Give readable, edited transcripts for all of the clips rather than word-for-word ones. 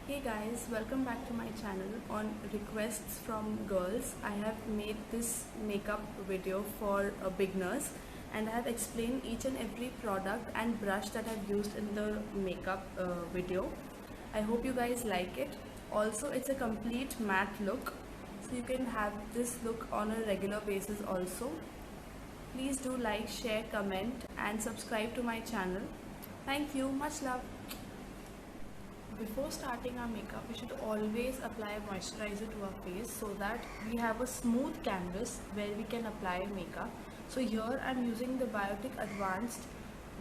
Hey guys, welcome back to my channel. On requests from girls, I have made this makeup video for beginners, and I have explained each and every product and brush that I've used in the makeup video. I hope you guys like it. Also, it's a complete matte look, so you can have this look on a regular basis also. Please do like, share, comment and subscribe to my channel. Thank you, much love. Before starting our makeup, we should always apply a moisturizer to our face so that we have a smooth canvas where we can apply makeup. So here I'm using the Biotic Advanced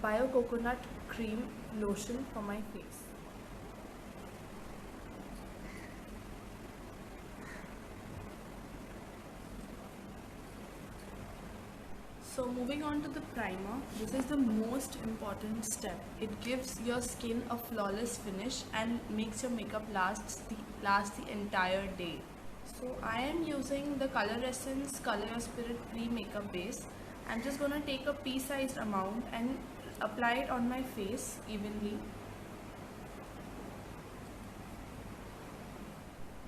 Bio Coconut Cream Lotion for my face. So moving on to the primer, this is the most important step. It gives your skin a flawless finish and makes your makeup last the entire day. So I am using the Color Essence Color Your Spirit Pre-Makeup Base. I'm just gonna take a pea-sized amount and apply it on my face evenly.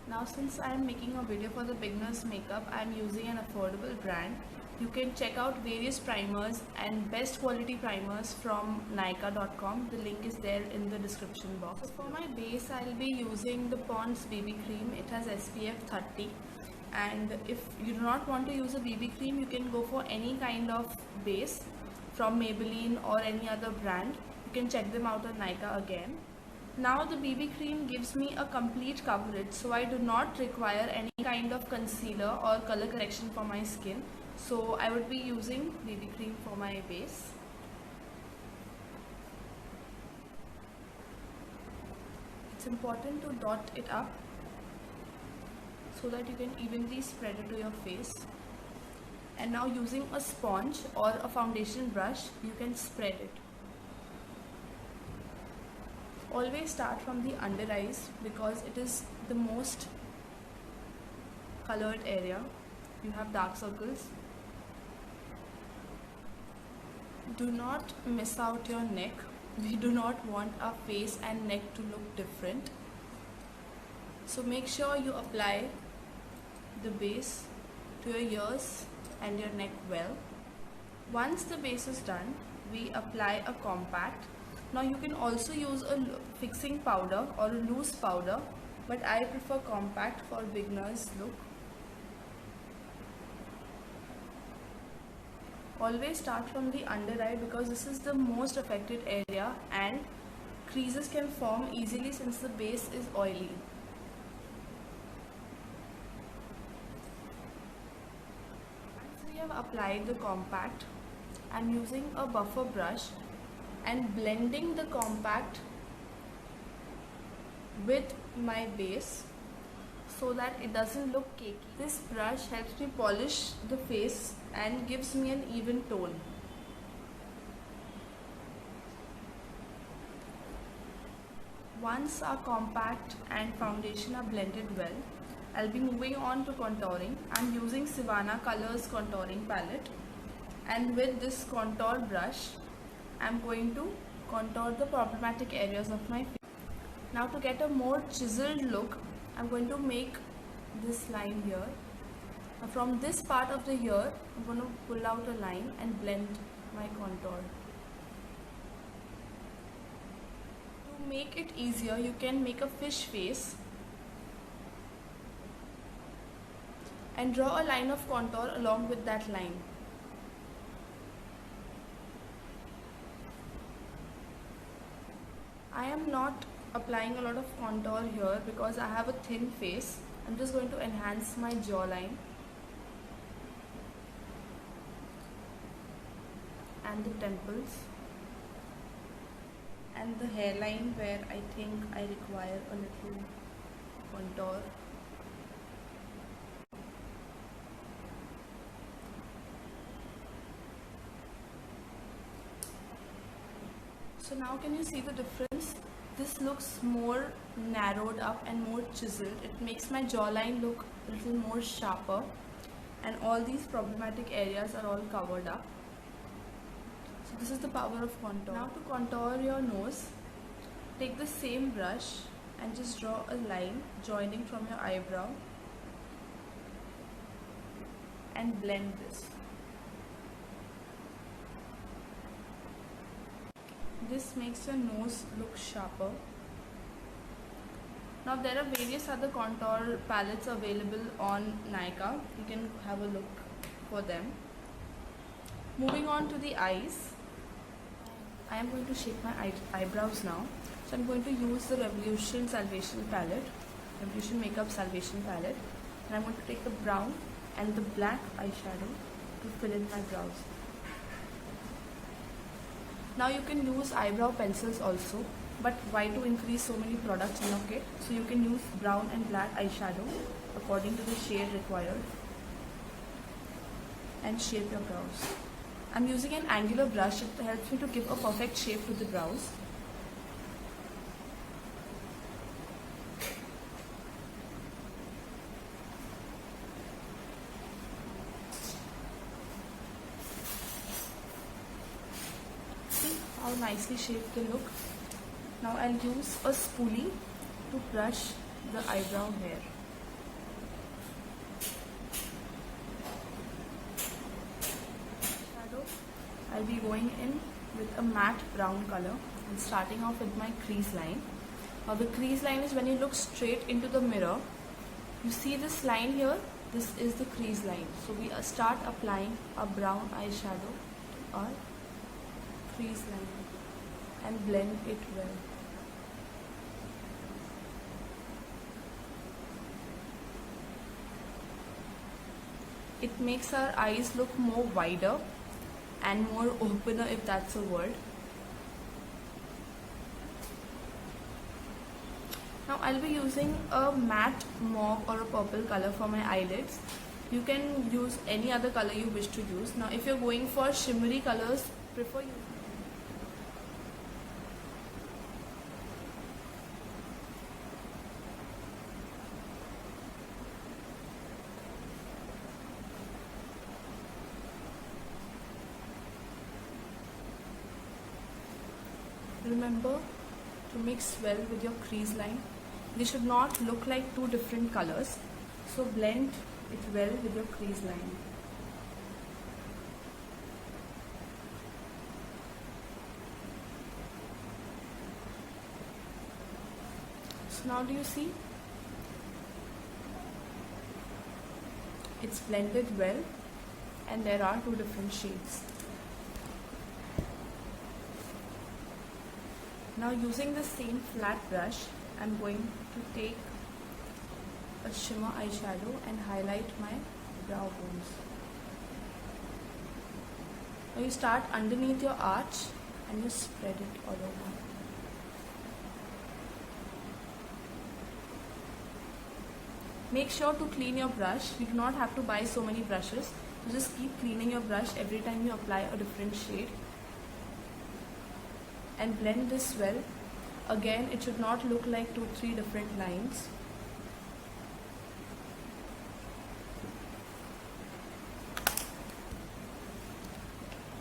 Now since I am making a video for the beginners makeup, I am using an affordable brand. You can check out various primers and best quality primers from Nykaa.com. The link is there in the description box. So for my base, I'll be using the Pond's BB cream. It has SPF 30. And if you do not want to use a BB cream, you can go for any kind of base from Maybelline or any other brand. You can check them out on Nykaa again. Now the BB cream gives me a complete coverage, so I do not require any kind of concealer or color correction for my skin. So I would be using BB cream for my base. It's important to dot it up so that you can evenly spread it to your face. And now using a sponge or a foundation brush, you can spread it. Always start from the under eyes because it is the most colored area. You have dark circles. Do not miss out your neck. We do not want our face and neck to look different. So make sure you apply the base to your ears and your neck well. Once the base is done, we apply a compact. Now you can also use a fixing powder or a loose powder, but I prefer compact for beginners look. Always start from the under eye because this is the most affected area and creases can form easily since the base is oily. Once we have applied the compact, I'm using a buffer brush and blending the compact with my base so that it doesn't look cakey. This brush helps me polish the face and gives me an even tone. Once our compact and foundation are blended well, I'll be moving on to contouring. I'm using Sivana Colors contouring palette, and with this contour brush I'm going to contour the problematic areas of my face. Now to get a more chiseled look, I'm going to make this line here. Now from this part of the ear, I'm going to pull out a line and blend my contour. To make it easier, you can make a fish face and draw a line of contour along with that line. I am not applying a lot of contour here because I have a thin face. I'm just going to enhance my jawline and the temples and the hairline where I think I require a little contour. So now can you see the difference? This looks more narrowed up and more chiseled. It makes my jawline look a little more sharper and all these problematic areas are all covered up. So this is the power of contour. Now to contour your nose, take the same brush and just draw a line joining from your eyebrow and blend this. This makes your nose look sharper. Now there are various other contour palettes available on Nykaa. You can have a look for them. Moving on to the eyes. I am going to shape my eyebrows now. So I am going to use the Revolution Salvation palette, Revolution Makeup Salvation palette, and I am going to take the brown and the black eyeshadow to fill in my brows. Now you can use eyebrow pencils also, but why to increase so many products in your kit? So you can use brown and black eyeshadow according to the shade required and shape your brows. I'm using an angular brush. It helps me to give a perfect shape to the brows. See how nicely shaped they look. Now I'll use a spoolie to brush the eyebrow hair. I'll be going in with a matte brown color and starting off with my crease line. Now the crease line is when you look straight into the mirror. You see this line here? This is the crease line. So we start applying a brown eyeshadow to our crease line and blend it well. It makes our eyes look more wider and more opener, if that's a word. Now I'll be using a matte mauve or a purple color for my eyelids. You can use any other color you wish to use. Now if you're going for shimmery colors, prefer using. Remember to mix well with your crease line. They should not look like two different colors. So blend it well with your crease line. So now do you see? It's blended well and there are two different shades. Now using the same flat brush, I'm going to take a shimmer eyeshadow and highlight my brow bones. Now you start underneath your arch and you spread it all over. Make sure to clean your brush. You do not have to buy so many brushes. So just keep cleaning your brush every time you apply a different shade. And blend this well. Again, it should not look like 2-3 different lines.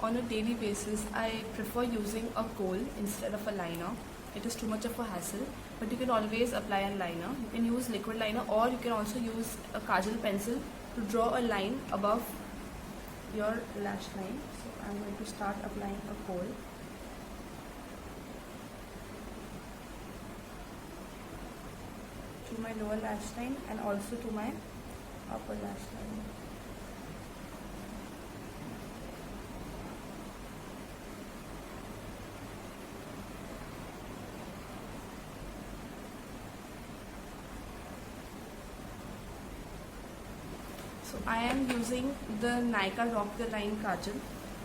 On a daily basis, I prefer using a kohl instead of a liner. It is too much of a hassle, but you can always apply a liner. You can use liquid liner or you can also use a kajal pencil to draw a line above your lash line. So I'm going to start applying a kohl. To my lower lash line and also to my upper lash line. So I am using the Nykaa Rock the Line Kajal.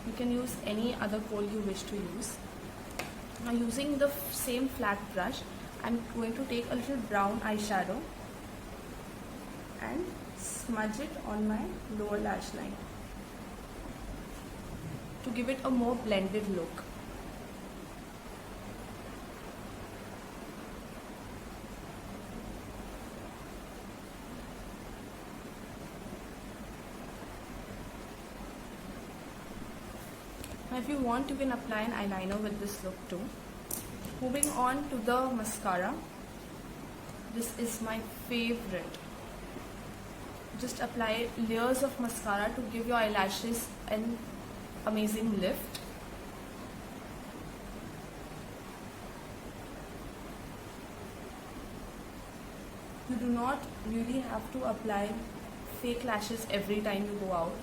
You can use any other kohl you wish to use. Now using the same flat brush, I'm going to take a little brown eyeshadow and smudge it on my lower lash line to give it a more blended look. Now if you want, you can apply an eyeliner with this look too. Moving on to the mascara. This is my favorite. Just apply layers of mascara to give your eyelashes an amazing lift. You do not really have to apply fake lashes every time you go out.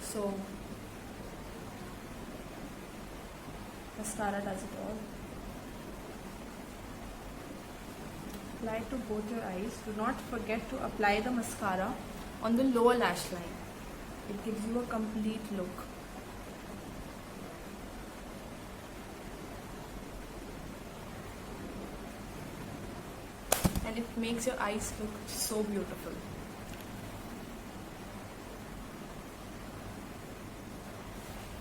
So mascara does it all. Apply to both your eyes. Do not forget to apply the mascara on the lower lash line. It gives you a complete look. And it makes your eyes look so beautiful.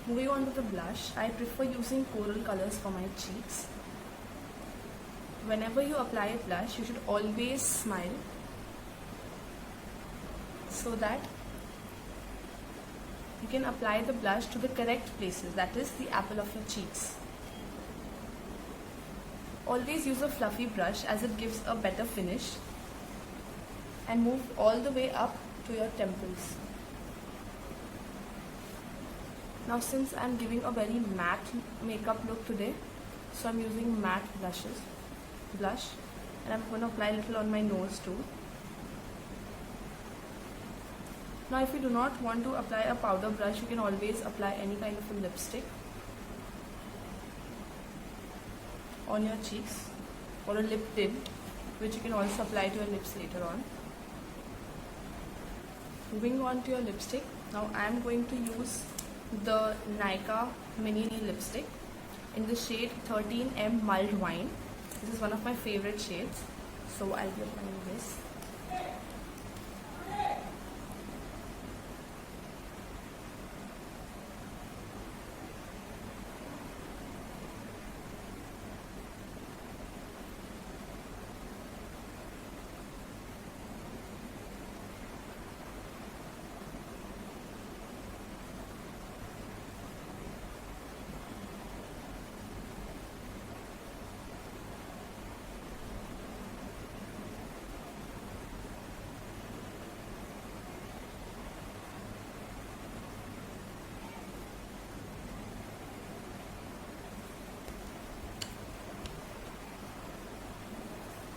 Moving on to the blush, I prefer using coral colors for my cheeks. Whenever you apply a blush, you should always smile so that you can apply the blush to the correct places, that is the apple of your cheeks. Always use a fluffy brush as it gives a better finish, and move all the way up to your temples. Now since I am giving a very matte makeup look today, so I am using matte blush, and I am going to apply a little on my nose too. Now if you do not want to apply a powder brush, you can always apply any kind of a lipstick on your cheeks, or a lip tint, which you can also apply to your lips later on. Moving on to your lipstick, now I am going to use the Nykaa mini lipstick in the shade 13M Mulled Wine. This is one of my favorite shades, so I'll be applying this.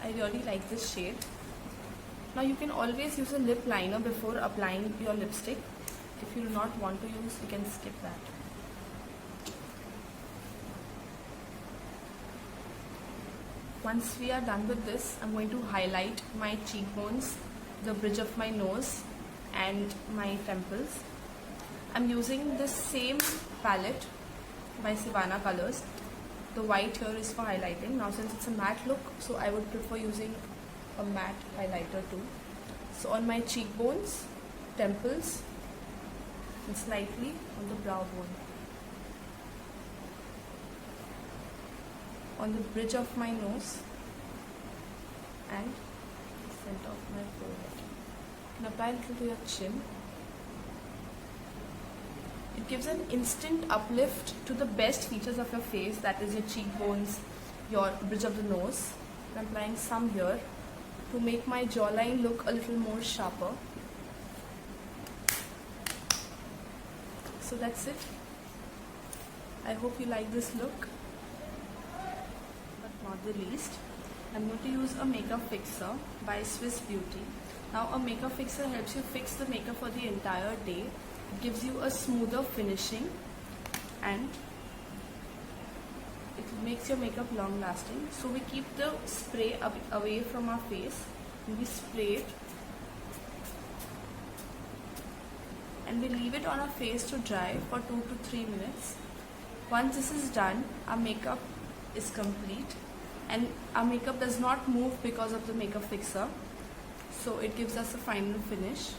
I really like this shade. Now you can always use a lip liner before applying your lipstick. If you do not want to use, you can skip that. Once we are done with this, I'm going to highlight my cheekbones, the bridge of my nose and my temples. I'm using the same palette by Sivana Colors. The white here is for highlighting. Now since it's a matte look, so I would prefer using a matte highlighter too. So on my cheekbones, temples, and slightly on the brow bone. On the bridge of my nose and center of my forehead. You can apply a little to your chin. It gives an instant uplift to the best features of your face, that is your cheekbones, your bridge of the nose. I'm applying some here to make my jawline look a little more sharper. So that's it. I hope you like this look. But not the least, I'm going to use a makeup fixer by Swiss Beauty. Now a makeup fixer helps you fix the makeup for the entire day. It gives you a smoother finishing and it makes your makeup long lasting. So we keep the spray away from our face and we spray it and we leave it on our face to dry for 2 to 3 minutes. Once this is done, our makeup is complete and our makeup does not move because of the makeup fixer. So it gives us a final finish.